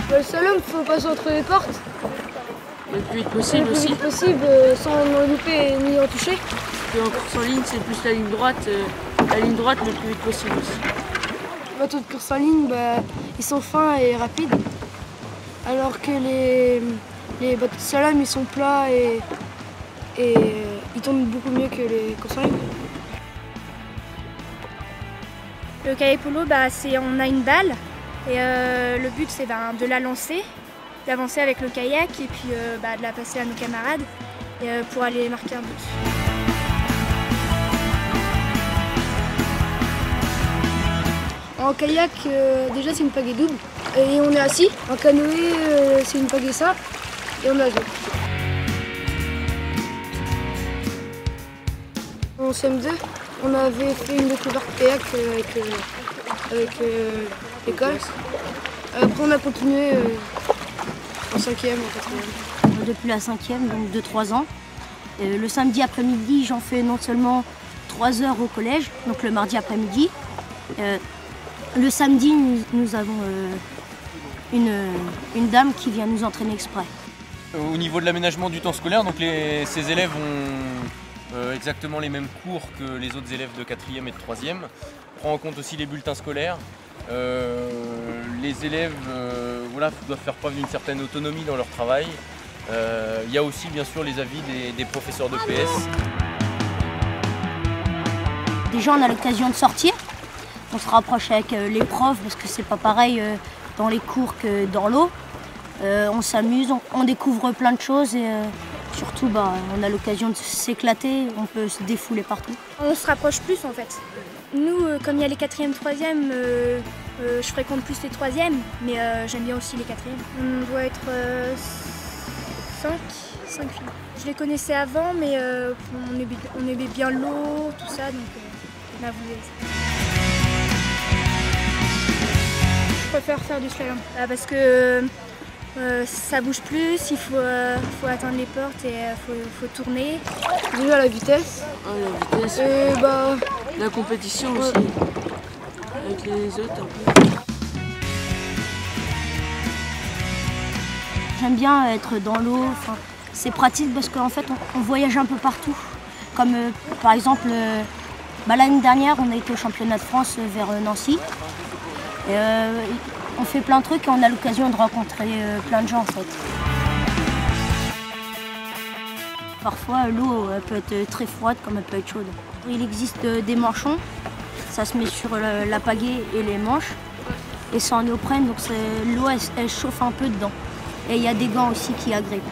Le slalom, il faut passer entre les portes. Le plus vite possible Le plus aussi. vite possible, sans en louper ni en toucher. Et en course en ligne, c'est plus la ligne droite le plus vite possible aussi. Les bateaux de course en ligne, ils sont fins et rapides. Alors que les bateaux de slalom, ils sont plats et ils tournent beaucoup mieux que les courses en ligne. Le kayak polo, on a une balle et le but c'est de la lancer, d'avancer avec le kayak et puis de la passer à nos camarades pour aller marquer un but. En kayak, déjà c'est une pagaie double et on est assis. En canoë, c'est une pagaie simple et on nage. En CM2, on avait fait une découverte kayak avec l'école. Après on a continué en 5e, en 4e. Depuis la 5e, donc de 3 ans. Le samedi après-midi, j'en fais non seulement 3 heures au collège, donc le mardi après-midi. Le samedi, nous avons une dame qui vient nous entraîner exprès. Au niveau de l'aménagement du temps scolaire, donc ces élèves ont exactement les mêmes cours que les autres élèves de 4e et de 3e. On prend en compte aussi les bulletins scolaires. Les élèves doivent faire preuve d'une certaine autonomie dans leur travail. Il y a aussi bien sûr les avis des professeurs de PS. Déjà, on a l'occasion de sortir. On se rapproche avec les profs parce que c'est pas pareil dans les cours que dans l'eau. On s'amuse, on découvre plein de choses et surtout on a l'occasion de s'éclater, on peut se défouler partout. On se rapproche plus en fait. Nous, comme il y a les 4e, 3e, je fréquente plus les 3e, mais j'aime bien aussi les 4e. On doit être 5 filles. Je les connaissais avant, mais on aimait bien l'eau, tout ça, donc on a voulu. Je préfère faire du slalom parce que ça bouge plus, il faut atteindre les portes et faut tourner. Déjà la vitesse. La vitesse. Et la compétition aussi. Avec les autres un peu. J'aime bien être dans l'eau, c'est pratique parce qu'en fait on voyage un peu partout. Comme par exemple, l'année dernière on a été au championnat de France vers Nancy. On fait plein de trucs et on a l'occasion de rencontrer plein de gens en fait. Parfois l'eau peut être très froide comme elle peut être chaude. Il existe des manchons, ça se met sur la pagaie et les manches et c'est en néoprène donc l'eau elle chauffe un peu dedans. Et il y a des gants aussi qui agrippent.